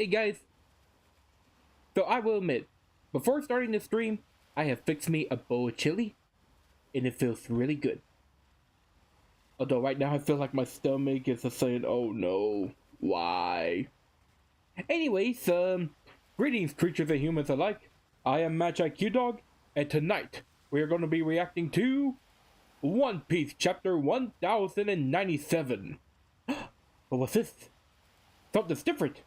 Hey guys, so I will admit, before starting the stream, I have fixed me a bowl of chili, and it feels really good. Although right now I feel like my stomach is just saying, oh no, why? Anyways, greetings creatures and humans alike. I am MagiQDog, and tonight we are going to be reacting to One Piece Chapter 1097. But what's this? Something's different.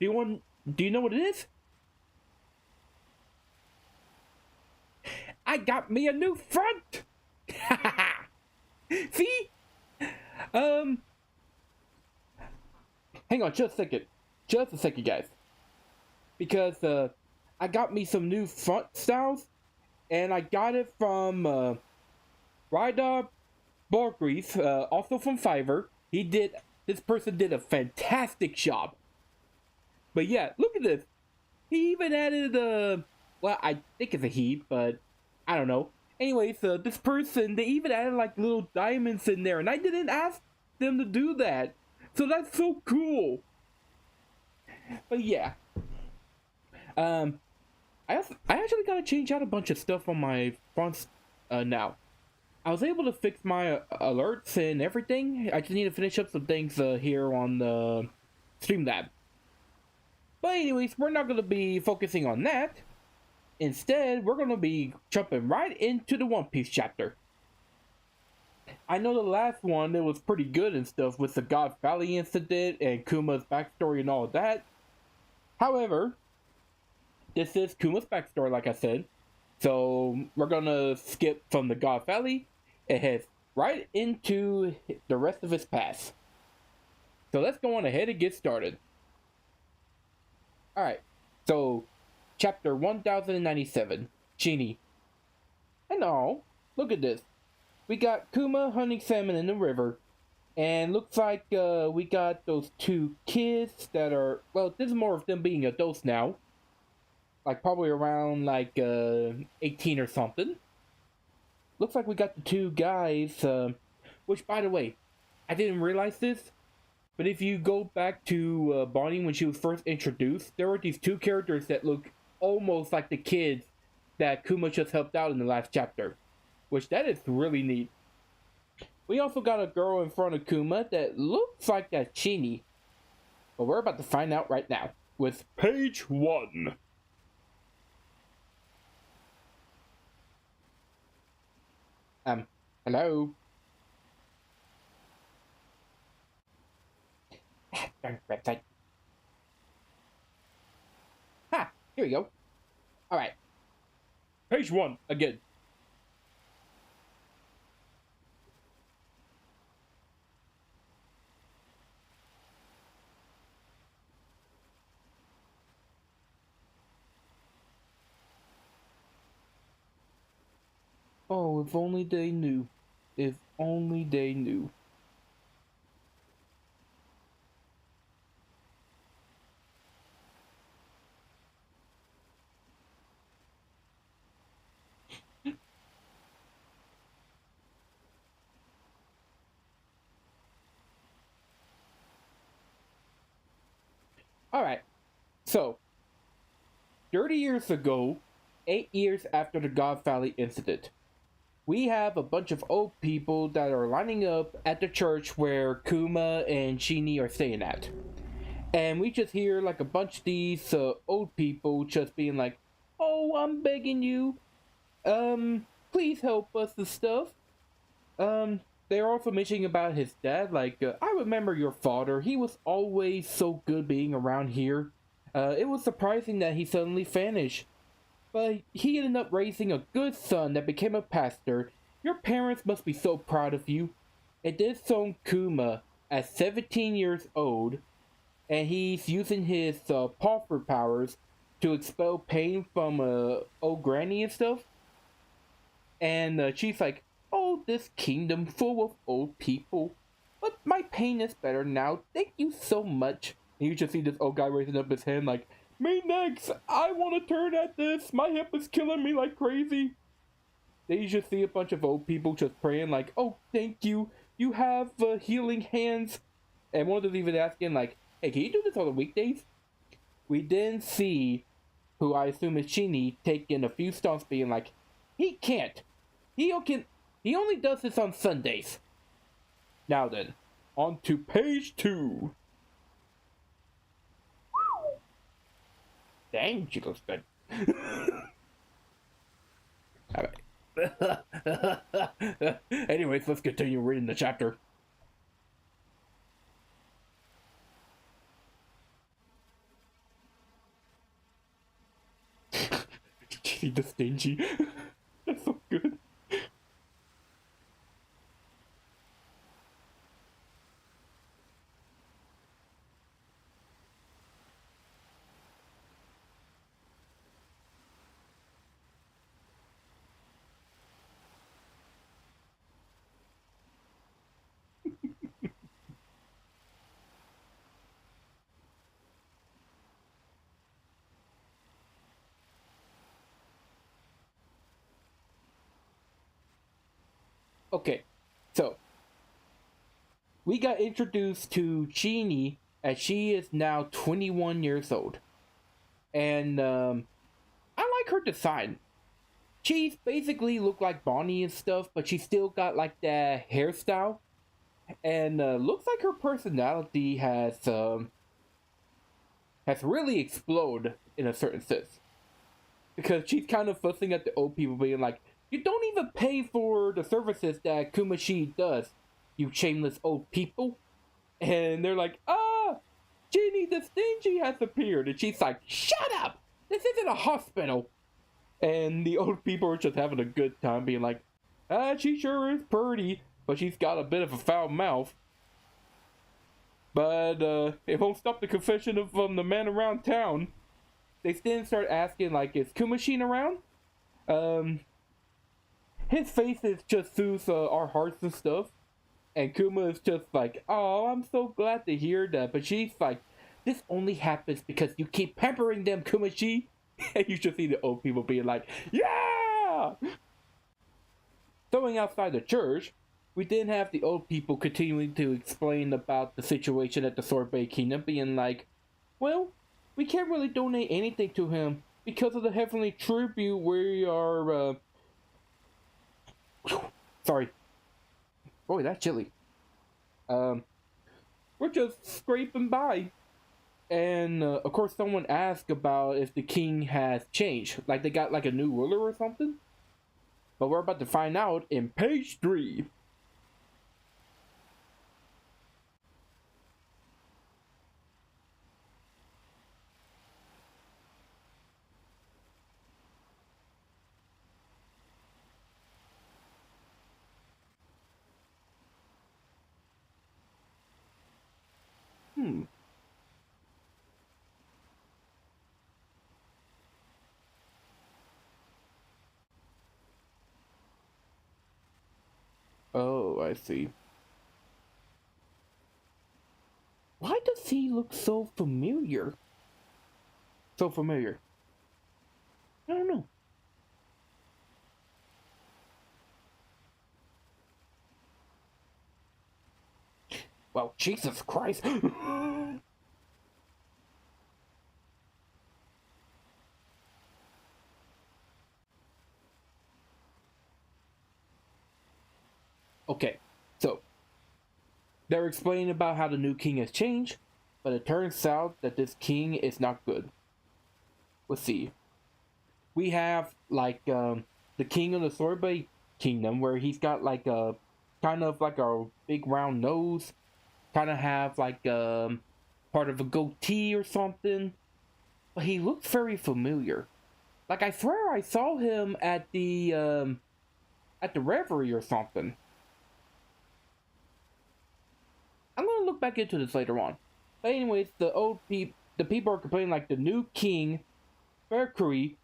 Do you know what it is? I got me a new front! See? Hang on just a second. Just a second, guys. Because, I got me some new front styles, and I got it from, Rydar Borgreef, also from Fiverr. This person did a fantastic job. But yeah, look at this. He even added, well, I think it's a he, but I don't know. Anyways, this person, they even added like little diamonds in there, and I didn't ask them to do that. So that's so cool. But yeah. I actually gotta change out a bunch of stuff on my fonts now. I was able to fix my alerts and everything. I just need to finish up some things here on the Streamlab. But anyways, we're not going to be focusing on that. Instead, we're going to be jumping right into the One Piece chapter. I know the last one, it was pretty good and stuff with the God Valley incident and Kuma's backstory and all of that. However, this is Kuma's backstory, like I said. So, we're going to skip from the God Valley and head right into the rest of his past. So, let's go on ahead and get started. Alright, so, chapter 1097, Genie. And all, look at this. We got Kuma hunting salmon in the river, and looks like we got those two kids that are, well, this is more of them being adults now. Like, probably around, like, 18 or something. Looks like we got the two guys, which, by the way, I didn't realize this. But if you go back to Bonnie when she was first introduced, there were these two characters that look almost like the kids that Kuma just helped out in the last chapter. Which, that is really neat. We also got a girl in front of Kuma that looks like a Genie. But we're about to find out right now with page 1. Hello? Darn website. Ha! Here we go. Alright. Page 1, again. Oh, if only they knew. If only they knew. Alright, so, 30 years ago, 8 years after the God Valley incident, we have a bunch of old people that are lining up at the church where Kuma and Genie are staying at. And we just hear like a bunch of these old people just being like, oh, I'm begging you, please help us and stuff. They're also mentioning about his dad, like, I remember your father, he was always so good being around here. It was surprising that he suddenly vanished. But he ended up raising a good son that became a pastor. Your parents must be so proud of you. And this son Kuma, at 17 years old, and he's using his pauper powers to expel pain from old granny and stuff. And she's like, oh, this kingdom full of old people. But my pain is better now. Thank you so much. And you just see this old guy raising up his hand like, me next! I want to turn at this! My hip is killing me like crazy! Then you just see a bunch of old people just praying like, oh, thank you! You have healing hands! And one of them even asking like, hey, can you do this on the weekdays? we then see who I assume is Chini taking a few stumps, being like, he can't. He only does this on Sundays. Now then, on to page 2. Dang, she looks good. Alright. Anyways, let's continue reading the chapter. She the stingy. That's so good. Okay, so we got introduced to Chini as she is now 21 years old. And I like her design. She's basically looked like Bonnie and stuff, but she still got like that hairstyle. And looks like her personality has really exploded in a certain sense. Because she's kind of fussing at the old people, being like, you don't even pay for the services that Kuma does, you shameless old people. And they're like, Genie the Stingy has appeared. And she's like, shut up! This isn't a hospital. And the old people are just having a good time, being like, she sure is pretty, but she's got a bit of a foul mouth. But it won't stop the confession of the man around town. They then start asking, like, is Kuma around? His face is just soothes our hearts and stuff. And Kuma is just like, oh, I'm so glad to hear that. But she's like, this only happens because you keep pampering them, Kumashi. And you just see the old people being like, yeah! Going outside the church, we then have the old people continuing to explain about the situation at the Sorbet Kingdom, being like, well, we can't really donate anything to him because of the heavenly tribute we are, sorry. Boy, that's chilly. We're just scraping by. And, of course, someone asked about if the king has changed. Like, they got, like, a new ruler or something? But we're about to find out in page 3. Oh, I see. Why does he look so familiar? So familiar. I don't know. Well, Jesus Christ. Okay, so they're explaining about how the new king has changed, but it turns out that this king is not good. Let's see. We have like the king of the Sorbet Kingdom, where he's got like a kind of like a big round nose, kind of have like part of a goatee or something, but he looks very familiar. Like I swear I saw him at the Reverie or something. I'm gonna look back into this later on. But anyways, the people are complaining like the new king, Mercury,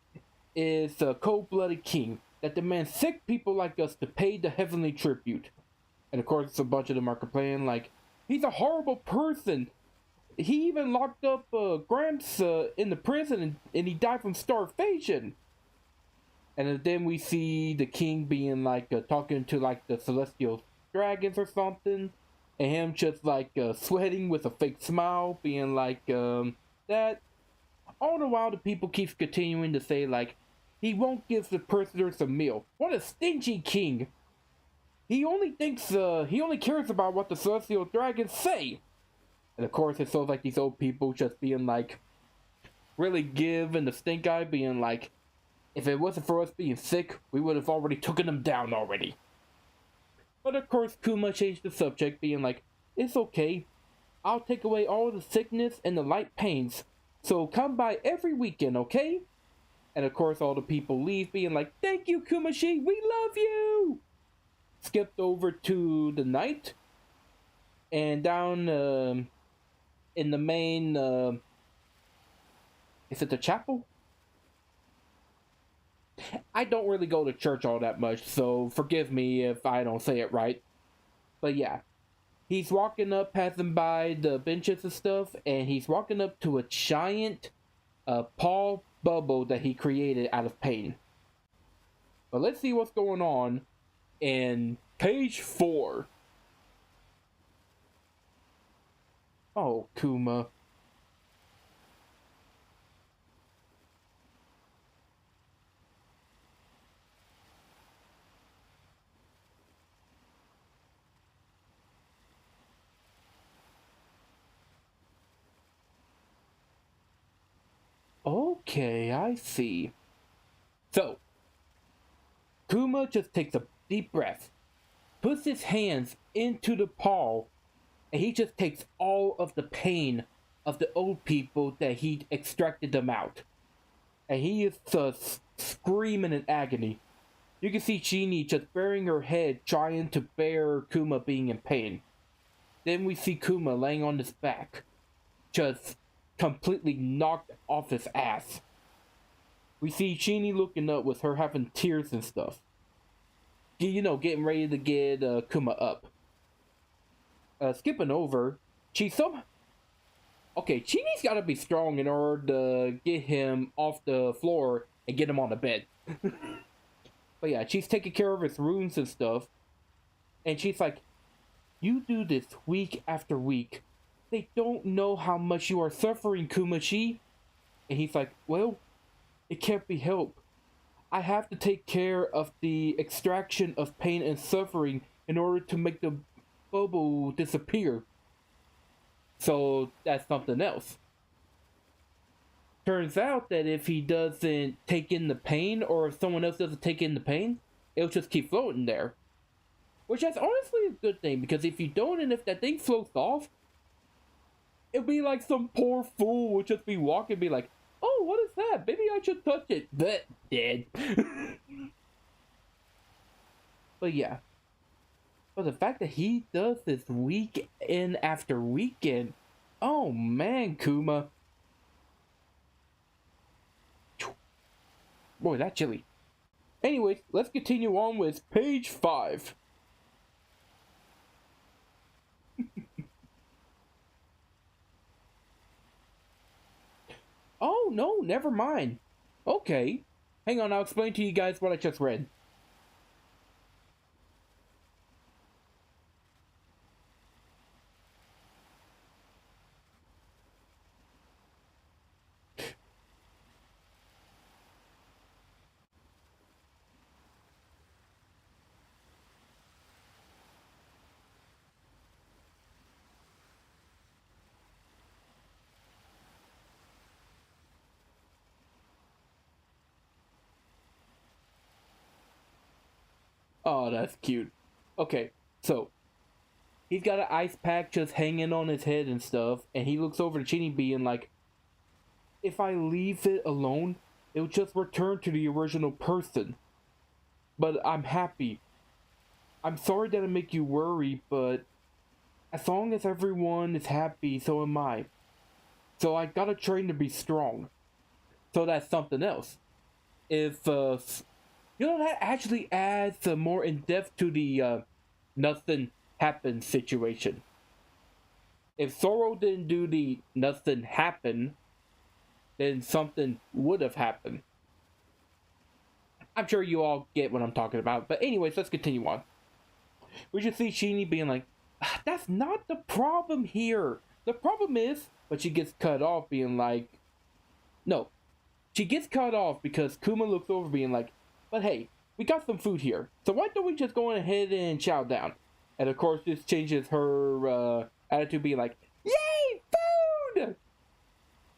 is a cold-blooded king that demands sick people like us to pay the heavenly tribute. And of course, a bunch of them are complaining like, he's a horrible person. He even locked up Gramps in the prison and he died from starvation. And then we see the king being like talking to like the celestial dragons or something. And him just like sweating with a fake smile, being like, that All the while, the people keeps continuing to say, like, he won't give the prisoners a meal. What a stingy king! He only cares about what the celestial dragons say. And of course, it's so like these old people just being like, really giving the stink eye, being like, if it wasn't for us being sick, we would have already taken them down already. But of course, Kuma changed the subject, being like, it's okay. I'll take away all the sickness and the light pains. So come by every weekend, okay? And of course, all the people leave, being like, thank you, Kumashi, we love you! Skipped over to the night. And down in the main, is it the chapel? I don't really go to church all that much, so forgive me if I don't say it right. But yeah, he's walking up, passing by the benches and stuff, and he's walking up to a giant Paul bubble that he created out of paint. But let's see what's going on in page 4. Oh, Kuma. Okay, I see. So, Kuma just takes a deep breath, puts his hands into the paw, and he just takes all of the pain of the old people that he extracted them out. And he is just screaming in agony. You can see Chini just burying her head, trying to bear Kuma being in pain. Then we see Kuma laying on his back, just completely knocked off his ass. We see Chini looking up with her having tears and stuff. You know, getting ready to get Kuma up. Skipping over, okay, Chini's gotta be strong in order to get him off the floor and get him on the bed. But yeah, she's taking care of his wounds and stuff. And she's like, you do this week after week. They don't know how much you are suffering, Kumashi. And he's like, well, it can't be helped. I have to take care of the extraction of pain and suffering in order to make the bubble disappear. So that's something else. Turns out that if he doesn't take in the pain, or if someone else doesn't take in the pain, it'll just keep floating there. Which is honestly a good thing, because if you don't, and if that thing floats off, it'll be like some poor fool would just be walking and be like, oh, what is that? Maybe I should touch it. But dead. But yeah. But the fact that he does this weekend after weekend, oh man, Kuma. Boy, that's chilly. Anyways, let's continue on with page 5. Oh, no, never mind. Okay. Hang on, I'll explain to you guys what I just read. Oh, that's cute. Okay, so he's got an ice pack just hanging on his head and stuff, and he looks over to Chini being like, if I leave it alone, it'll just return to the original person. But I'm happy. I'm sorry that I make you worry, but as long as everyone is happy, so am I. So I gotta train to be strong. So that's something else. If, you know, that actually adds more in depth to the nothing happened situation. If Zoro didn't do the nothing happened, then something would have happened. I'm sure you all get what I'm talking about. But anyways, let's continue on. We just see Chini being like, that's not the problem here. The problem is, but she gets cut off being like, No, she gets cut off because Kuma looks over being like, but hey, we got some food here, so why don't we just go ahead and chow down? And of course, this changes her attitude being like, yay, food!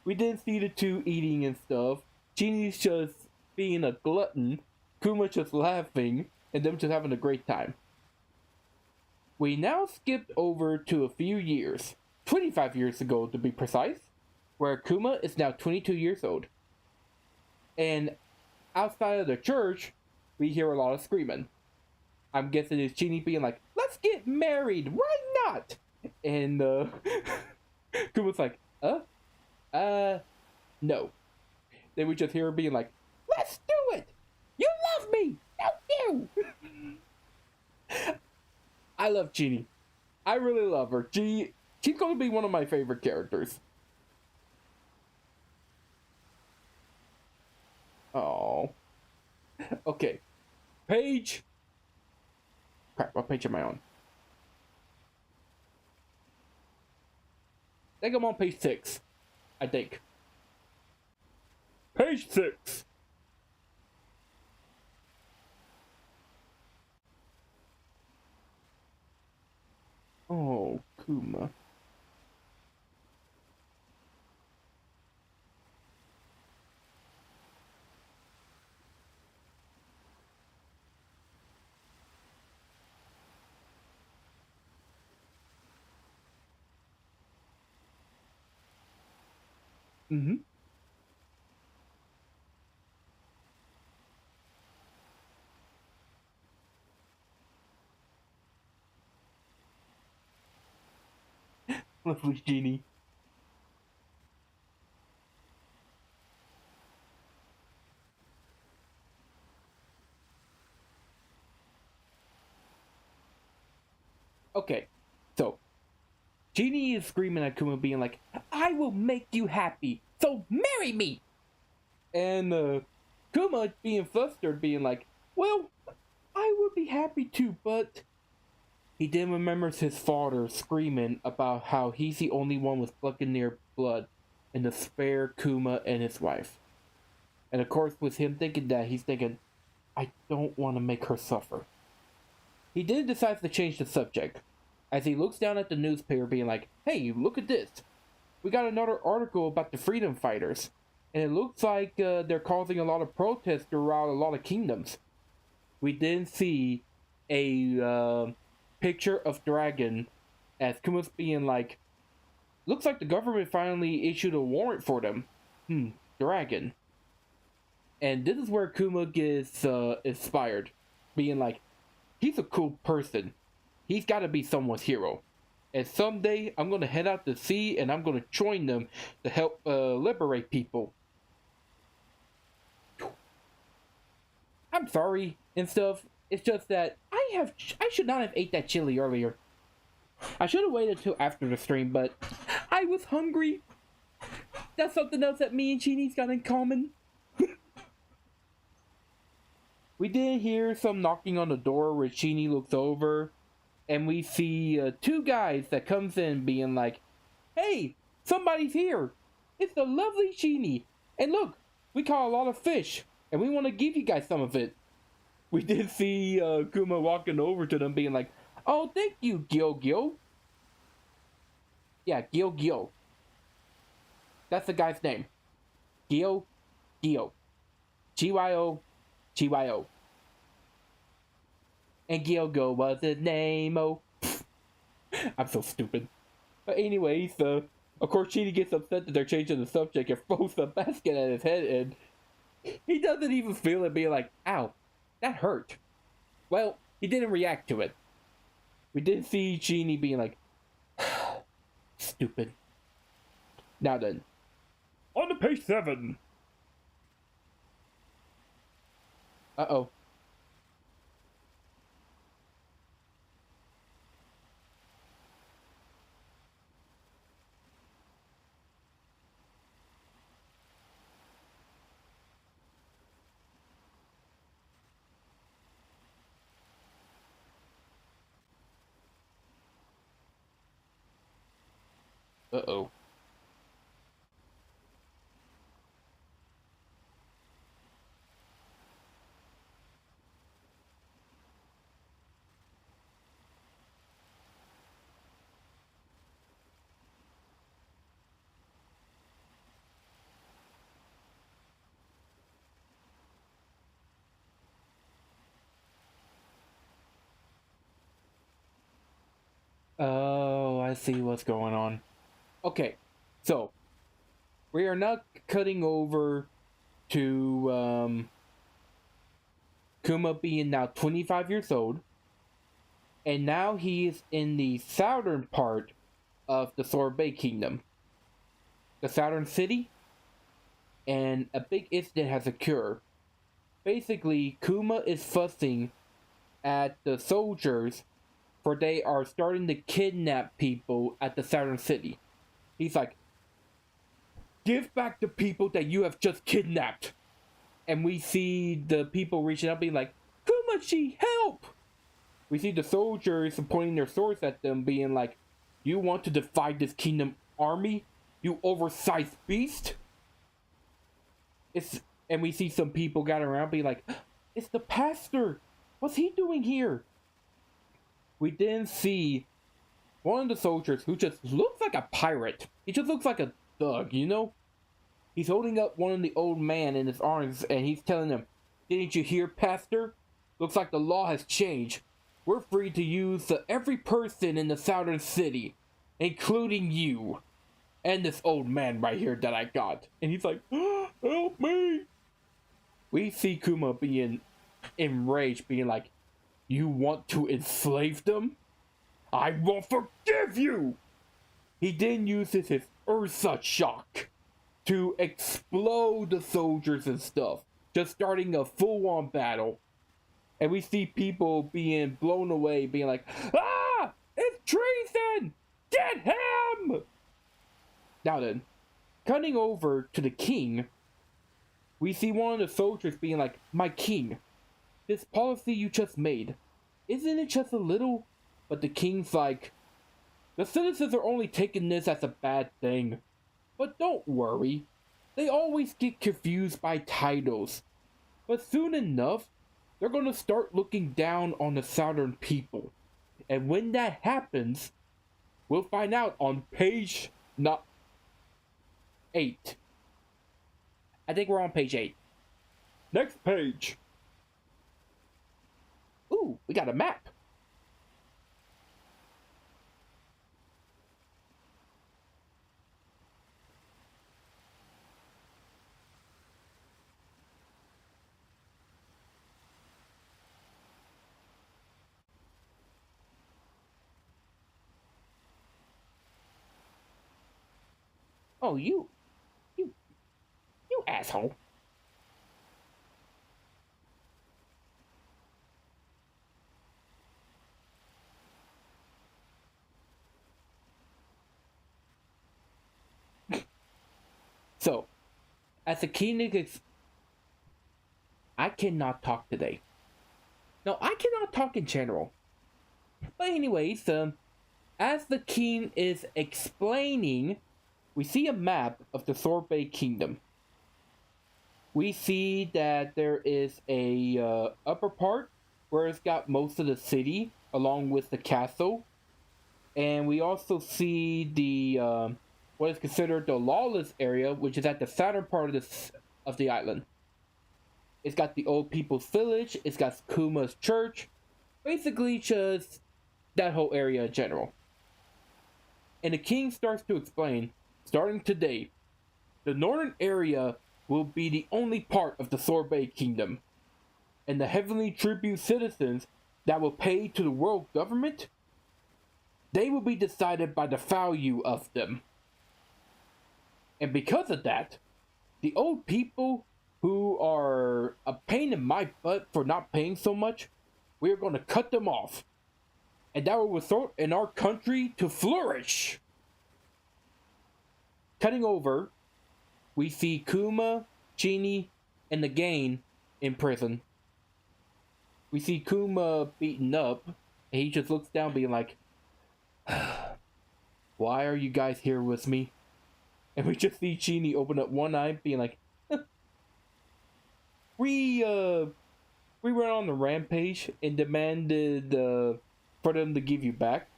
We didn't see the two eating and stuff. Genie's just being a glutton, Kuma just laughing, and them just having a great time. We now skipped over to a few years, 25 years ago to be precise, where Kuma is now 22 years old. And outside of the church, we hear a lot of screaming. I'm guessing it's Genie being like, let's get married, why not? And Kuma's like, no. Then we just hear her being like, let's do it! You love me, don't you? I love Genie. I really love her. She's going to be one of my favorite characters. Oh. Okay. Page. Crap, what page am I on? I think I'm on page 6. I think. Page 6. Oh, Kuma. Mm-hmm. Lovely Genie. Okay, so Genie is screaming at Kuma, being like, I will make you happy, so marry me! And Kuma being flustered, being like, well, I would be happy to, but he then remembers his father screaming about how he's the only one with Buccaneer blood and to spare Kuma and his wife. And of course, with him thinking that, he's thinking, I don't want to make her suffer. He then decides to change the subject, as he looks down at the newspaper being like, hey, look at this. We got another article about the freedom fighters. And it looks like they're causing a lot of protests throughout a lot of kingdoms. We then see a picture of Dragon, as Kuma's being like, looks like the government finally issued a warrant for them. Dragon. And this is where Kuma gets inspired, being like, he's a cool person. He's got to be someone's hero. And someday I'm going to head out to sea and I'm going to join them to help liberate people. I'm sorry and stuff. It's just that I should not have ate that chili earlier. I should have waited till after the stream, but I was hungry. That's something else that me and Genie's got in common. We did hear some knocking on the door where Genie looks over, and we see two guys that comes in being like, hey, somebody's here. It's the lovely Genie. And look, we caught a lot of fish, and we want to give you guys some of it. We did see Kuma walking over to them being like, oh, thank you, Gyo Gyo. Yeah, Gyo Gyo. That's the guy's name. Gyo Gyo. G-Y-O. G-Y-O. And Gyogo was his name, oh. I'm so stupid. But anyways, of course Genie gets upset that they're changing the subject and throws the basket at his head, and he doesn't even feel it, being like, ow, that hurt. Well, he didn't react to it. We did see Genie being like, stupid. Now then, on to page 7. Uh-oh. Uh-oh. Let's see what's going on. Okay, so we are now cutting over to Kuma being now 25 years old, and now he is in the southern part of the Sorbet Kingdom, the southern city, and a big incident has occurred. Basically, Kuma is fussing at the soldiers for they are starting to kidnap people at the southern city. He's like, give back the people that you have just kidnapped. And we see the people reaching up being like, Kumachi, help! We see the soldiers pointing their swords at them being like, you want to defy this kingdom army? You oversized beast? And we see some people gathering around being like, it's the pastor! What's he doing here? We then see one of the soldiers who just looks like a pirate. He just looks like a thug, you know? He's holding up one of the old man in his arms and he's telling him, didn't you hear, pastor? Looks like the law has changed. We're free to use every person in the southern city, including you. And this old man right here that I got. And he's like, help me! We see Kuma being enraged, being like, you want to enslave them? I won't forgive you! He then uses his Ursa shock to explode the soldiers and stuff, just starting a full-on battle. And we see people being blown away, being like, ah! It's treason! Get him! Now then, cutting over to the king, we see one of the soldiers being like, my king, this policy you just made, isn't it just a little? But the king's like, the citizens are only taking this as a bad thing. But don't worry, they always get confused by titles. But soon enough, they're gonna start looking down on the southern people. And when that happens, we'll find out on page 8. I think we're on page 8. Next page. Ooh, we got a map. Oh, you asshole. So, as a king, I cannot talk today. No, I cannot talk in general. But anyways, as the king is explaining, we see a map of the Sorbet Kingdom. We see that there is a upper part where it's got most of the city along with the castle. And we also see the what is considered the lawless area, which is at the southern part of the island. It's got the old people's village, it's got Kuma's church, basically just that whole area in general. And the king starts to explain, starting today, the northern area will be the only part of the Sorbet Kingdom, and the heavenly tribute citizens that will pay to the world government, they will be decided by the value of them. And because of that, the old people who are a pain in my butt for not paying so much, we are going to cut them off. And that will result in our country to flourish. Cutting over, we see Kuma, Chini, and the Gain in prison. We see Kuma beaten up, and he just looks down being like, why are you guys here with me? And we just see Chini open up one eye being like, we went on the rampage and demanded for them to give you back.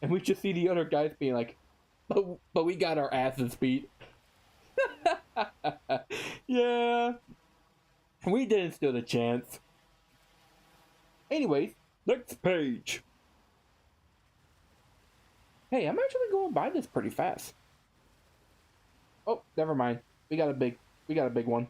And we just see the other guys being like, but we got our asses beat. Yeah, we didn't stand a chance. Anyways, next page. Hey, I'm actually going by this pretty fast. Oh, never mind. We got a big one.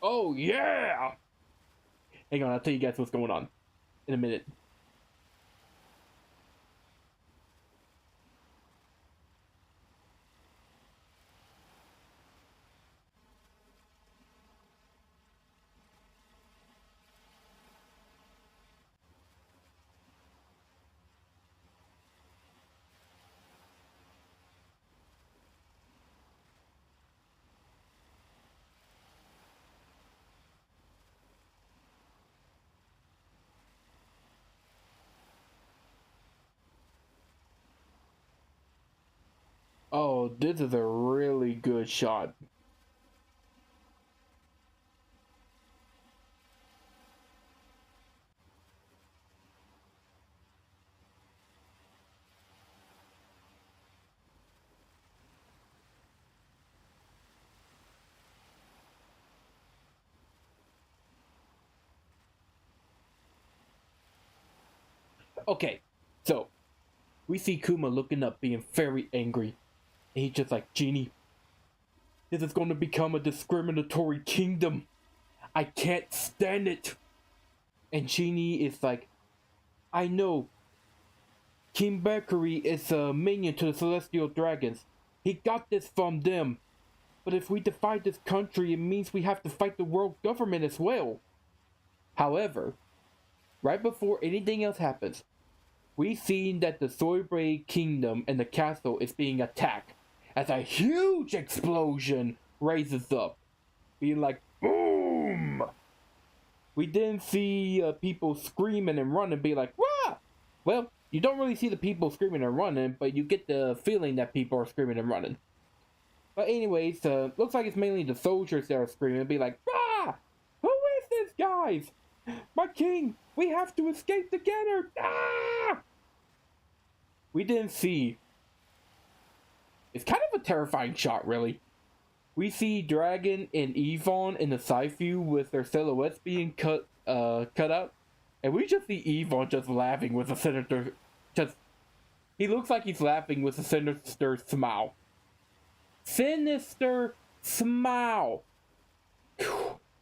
Oh yeah! Hang on, I'll tell you guys what's going on in a minute. Oh, this is a really good shot. Okay, so we see Kuma looking up, being very angry. And he's just like, Genie, this is going to become a discriminatory kingdom. I can't stand it. And Genie is like, I know. King Bakuri is a minion to the Celestial Dragons. He got this from them. But if we defy this country, it means we have to fight the world government as well. However, right before anything else happens, we've seen that the Soybre Kingdom and the castle is being attacked as a huge explosion raises up, being like, boom! We didn't see people screaming and running, be like, wah! Well, you don't really see the people screaming and running, but you get the feeling that people are screaming and running. But anyways, looks like it's mainly the soldiers that are screaming and be like, ah! Who is this, guys? My king! We have to escape together! Ah! We didn't see. It's kind of a terrifying shot, really. We see Dragon and Yvonne in the side view with their silhouettes being cut out. And we just see Yvonne just laughing with a sinister... He looks like he's laughing with a sinister smile. Sinister smile!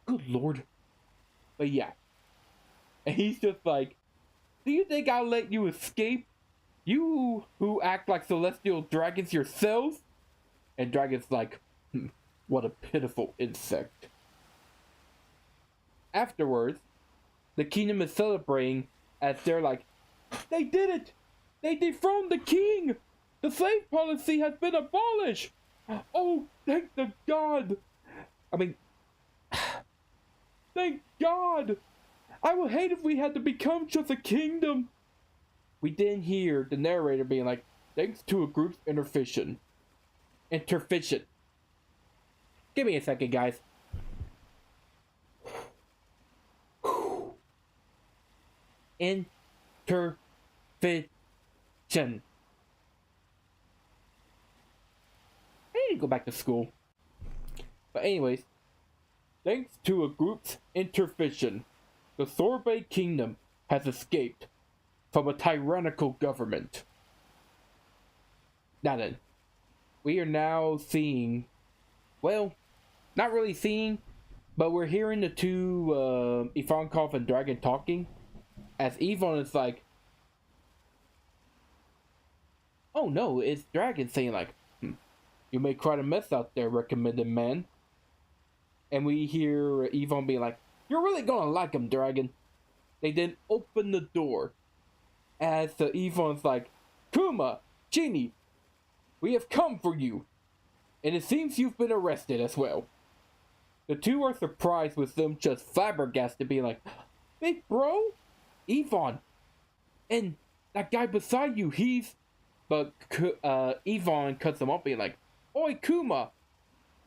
Good lord. But yeah. And he's just like, do you think I'll let you escape? You who act like celestial dragons yourselves? And Dragon's like, what a pitiful insect. Afterwards, the kingdom is celebrating as they're like, they did it! They dethroned the king! The slave policy has been abolished! Oh, thank the god! I mean, thank god! I would hate if we had to become just a kingdom. We didn't hear the narrator being like, thanks to a group's intervention. Intervention. Give me a second, guys. Intervention. I need to go back to school. But anyways, thanks to a group's intervention, the Sorbet Kingdom has escaped from a tyrannical government. Now then, we are now seeing, well, not really seeing, but we're hearing the two Ivankov and Dragon talking, as Yvonne is like, oh no, it's Dragon saying like, you made quite a mess out there, recommended man. And we hear Yvonne being like, you're really gonna like him, Dragon. They then open the door as Yvonne's like, Kuma, Genie, we have come for you. And it seems you've been arrested as well. The two are surprised with them just flabbergasted, being like, big bro? Yvonne. And that guy beside you, he's... But Yvonne cuts him up, being like, "Oi, Kuma!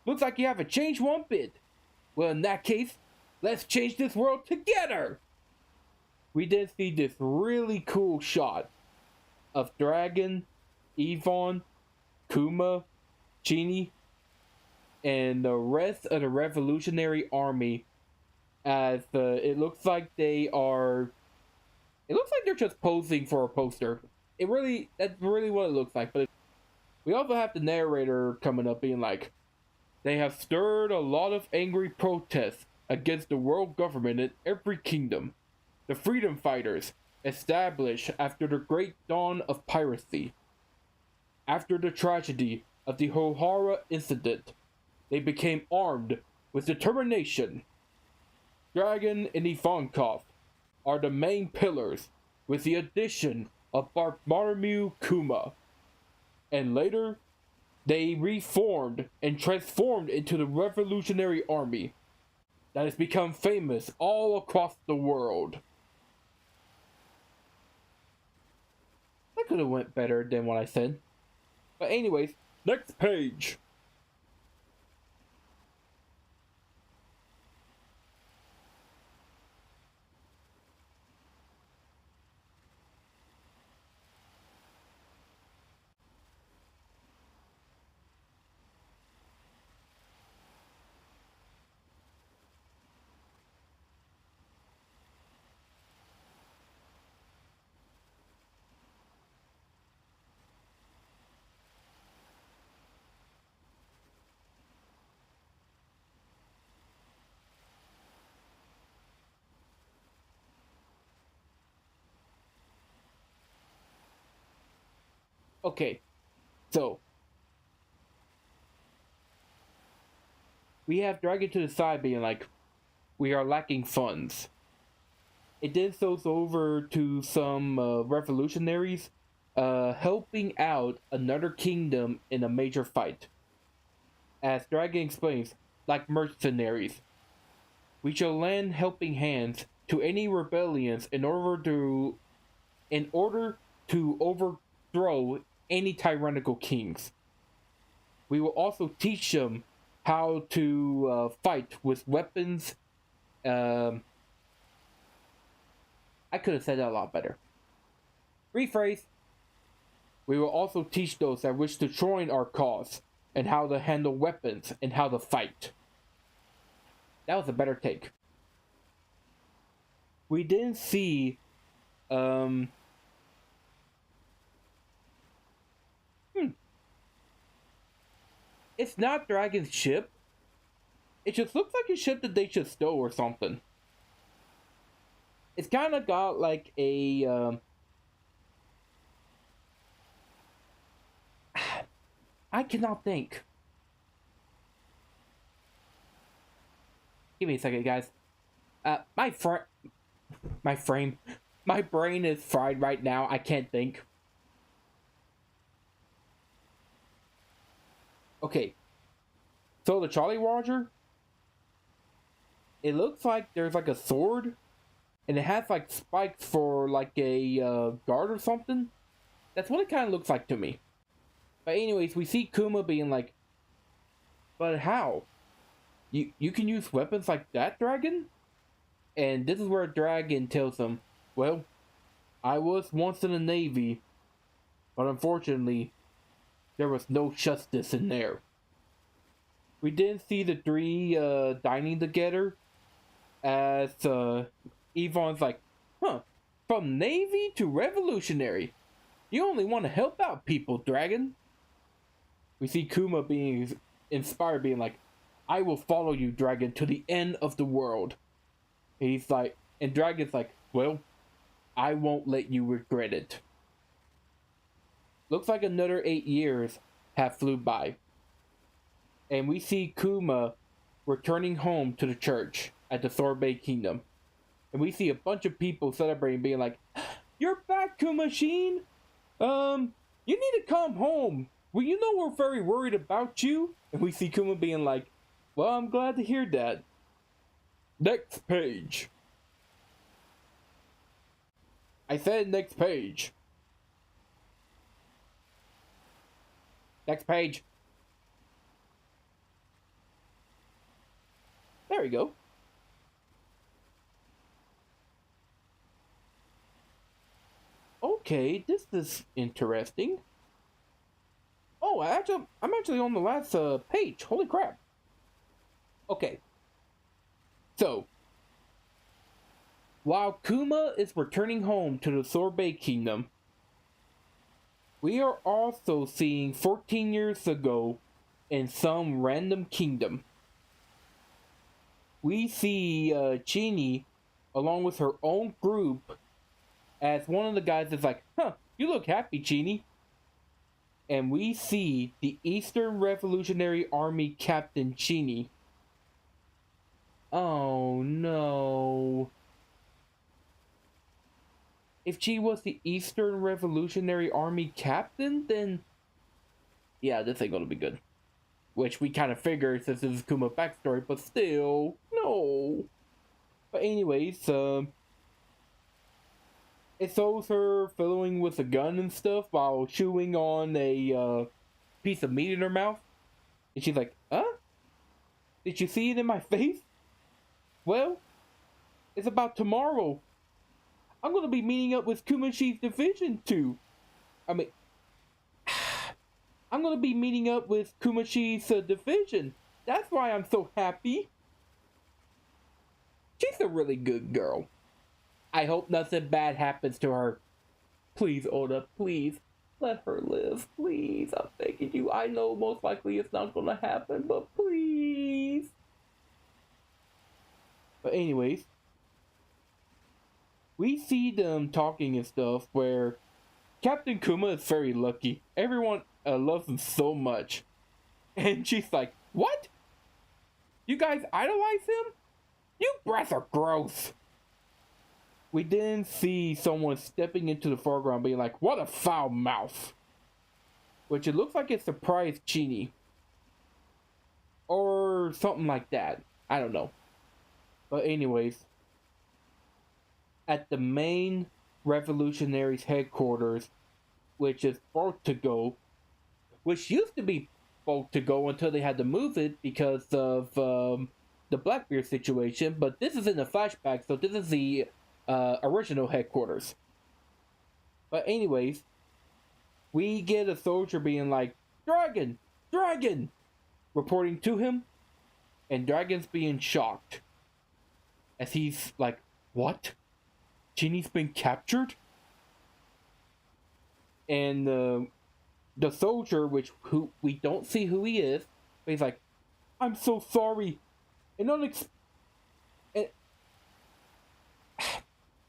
Looks like you haven't changed one bit. Well, in that case, let's change this world together!" We then see this really cool shot of Dragon, Yvonne, Kuma, Genie, and the rest of the Revolutionary Army. As it looks like they are, it looks like they're just posing for a poster. That's really what it looks like. But we also have the narrator coming up, being like, "They have stirred a lot of angry protests against the world government in every kingdom. The freedom fighters, established after the great dawn of piracy. After the tragedy of the Hohara incident, they became armed with determination. Dragon and Ivankov are the main pillars, with the addition of Bartholomew Kuma. And later, they reformed and transformed into the Revolutionary Army that has become famous all across the world." That could have went better than what I said. But anyways, next page. Okay, so we have Dragon to the side being like, "We are lacking funds." It then goes over to some revolutionaries helping out another kingdom in a major fight. As Dragon explains, like mercenaries, "We shall lend helping hands to any rebellions in order to overthrow any tyrannical kings. We will also teach them how to fight with weapons." I could have said that a lot better. Rephrase. "We will also teach those that wish to join our cause and how to handle weapons and how to fight." That was a better take. We didn't see it's not Dragon's ship. It just looks like a ship that they just stole or something. It's kind of got like a I cannot think. Give me a second, guys. My brain is fried right now. I can't think. Okay. So the Charlie Roger, it looks like there's like a sword, and it has like spikes for like a guard or something. That's what it kind of looks like to me. But anyways, we see Kuma being like, "But how? You can use weapons like that, Dragon?" And this is where Dragon tells him, "Well, I was once in the Navy, but unfortunately, there was no justice in there." We did see the three dining together, as Yvonne's like, "Huh, from Navy to Revolutionary, you only want to help out people, Dragon." We see Kuma being inspired, being like, "I will follow you, Dragon, to the end of the world." And he's like, and Dragon's like, "Well, I won't let you regret it." Looks like another 8 years have flew by. And we see Kuma returning home to the church at the Sorbet Kingdom. And we see a bunch of people celebrating, being like, "You're back, Kuma-shin! You need to come home. Well, you know we're very worried about you." And we see Kuma being like, "Well, I'm glad to hear that." Next page. I said next page. Next page. There we go. Okay, this is interesting. Oh, I'm actually on the last page. Holy crap. Okay. So, while Kuma is returning home to the Sorbet Kingdom, we are also seeing 14 years ago in some random kingdom. We see Chini along with her own group as one of the guys is like, huh, you look happy, Chini. And we see the Eastern Revolutionary Army Captain Chini. Oh no. If she was the Eastern Revolutionary Army captain, then yeah, this ain't gonna be good. Which we kind of figured since this is Kuma backstory, but still, no. But anyways, it shows her fiddling with a gun and stuff while chewing on a piece of meat in her mouth. And she's like, huh? Did you see it in my face? Well, it's about tomorrow. I'm going to be meeting up with Kumashi's division too. I'm going to be meeting up with Kumashi's division. That's why I'm so happy. She's a really good girl. I hope nothing bad happens to her. Please, Oda, please. Let her live, please. I'm begging you. I know most likely it's not going to happen, but please. But anyways, we see them talking and stuff where Captain Kuma is very lucky. Everyone loves him so much. And she's like, what? You guys idolize him? You brats are gross. We then see someone stepping into the foreground being like, what a foul mouth. Which it looks like it surprised Chini. Or something like that. I don't know. But anyways, at the main revolutionaries headquarters, which is Go, which used to be Go until they had to move it because of the Blackbeard situation, but this is in the flashback, so this is the original headquarters. But anyways, we get a soldier being like, Dragon! Dragon! Reporting to him, and Dragon's being shocked. As he's like, what? Chini's been captured? And the soldier, who we don't see who he is, but he's like, I'm so sorry. An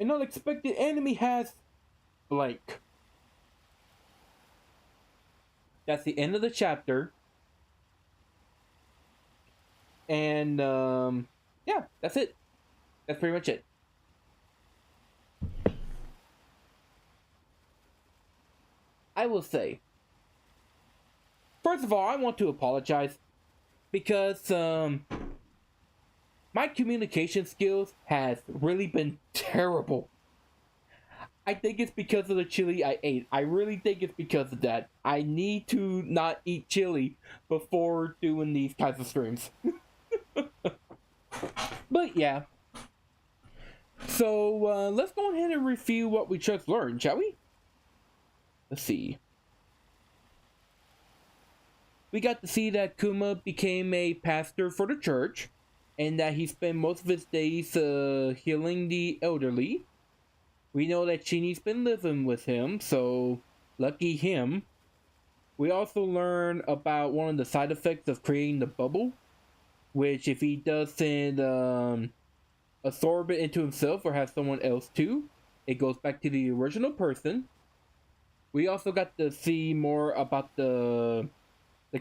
unexpected enemy has blank. That's the end of the chapter. And yeah, that's it. That's pretty much it. I will say, first of all, I want to apologize because my communication skills has really been terrible. I think it's because of the chili I ate. I really think it's because of that. I need to not eat chili before doing these kinds of streams. But yeah. So let's go ahead and review what we just learned, shall we? Let's see. We got to see that Kuma became a pastor for the church, and that he spent most of his days healing the elderly. We know that Chini's been living with him, so lucky him. We also learn about one of the side effects of creating the bubble, which if he doesn't absorb it into himself or have someone else too, it goes back to the original person. We also got to see more about the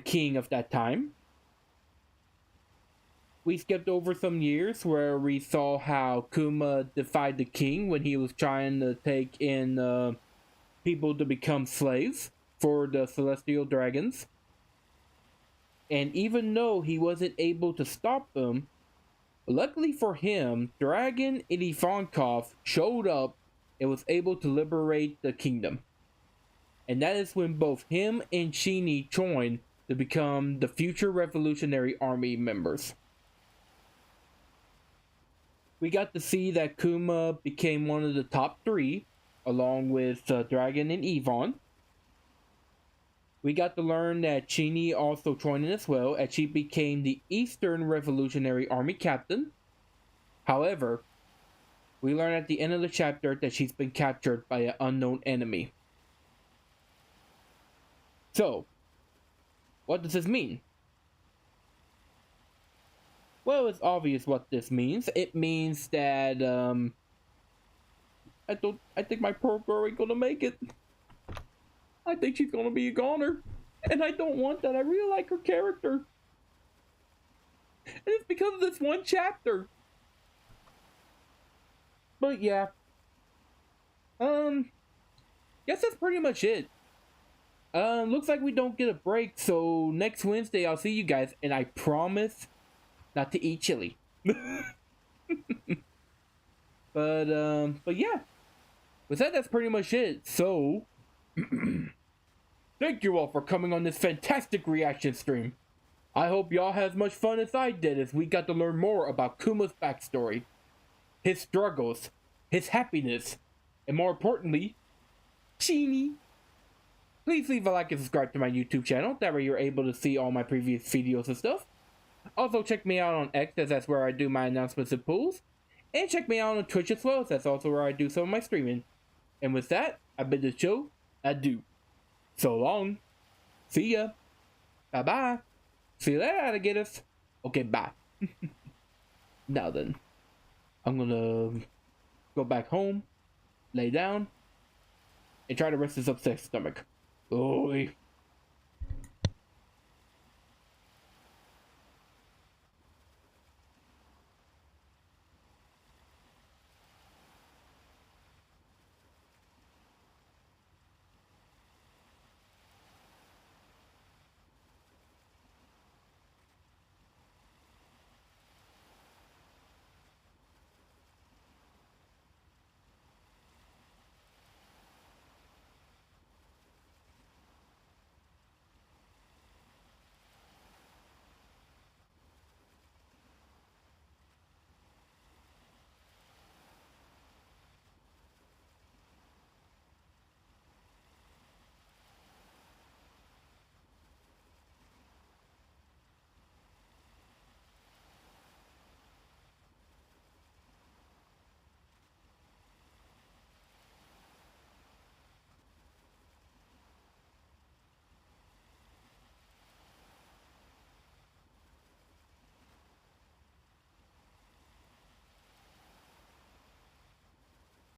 king of that time. We skipped over some years where we saw how Kuma defied the king when he was trying to take in people to become slaves for the celestial dragons. And even though he wasn't able to stop them, luckily for him, Dragon Ivankov showed up and was able to liberate the kingdom. And that is when both him and Chini join to become the future Revolutionary Army members. We got to see that Kuma became one of the top 3, along with Dragon and Yvonne. We got to learn that Chini also joined in as well, as she became the Eastern Revolutionary Army captain. However, we learn at the end of the chapter that she's been captured by an unknown enemy. So, what does this mean? Well, it's obvious what this means. It means that, I think my poor girl ain't gonna make it. I think she's gonna be a goner. And I don't want that. I really like her character. And it's because of this one chapter. But yeah. Guess that's pretty much it. Looks like we don't get a break, so next Wednesday I'll see you guys, and I promise not to eat chili. But yeah. With that, that's pretty much it. So, thank you all for coming on this fantastic reaction stream. I hope y'all had as much fun as I did as we got to learn more about Kuma's backstory, his struggles, his happiness, and more importantly, Chini. Please leave a like and subscribe to my YouTube channel, that way you're able to see all my previous videos and stuff. Also check me out on X, as that's where I do my announcements and pulls. And check me out on Twitch as well, as that's also where I do some of my streaming. And with that, I bid the show adieu. So long. See ya. Bye bye. See you later, alligators. Okay, bye. Now then, I'm gonna go back home, lay down, and try to rest this upset stomach. Oy.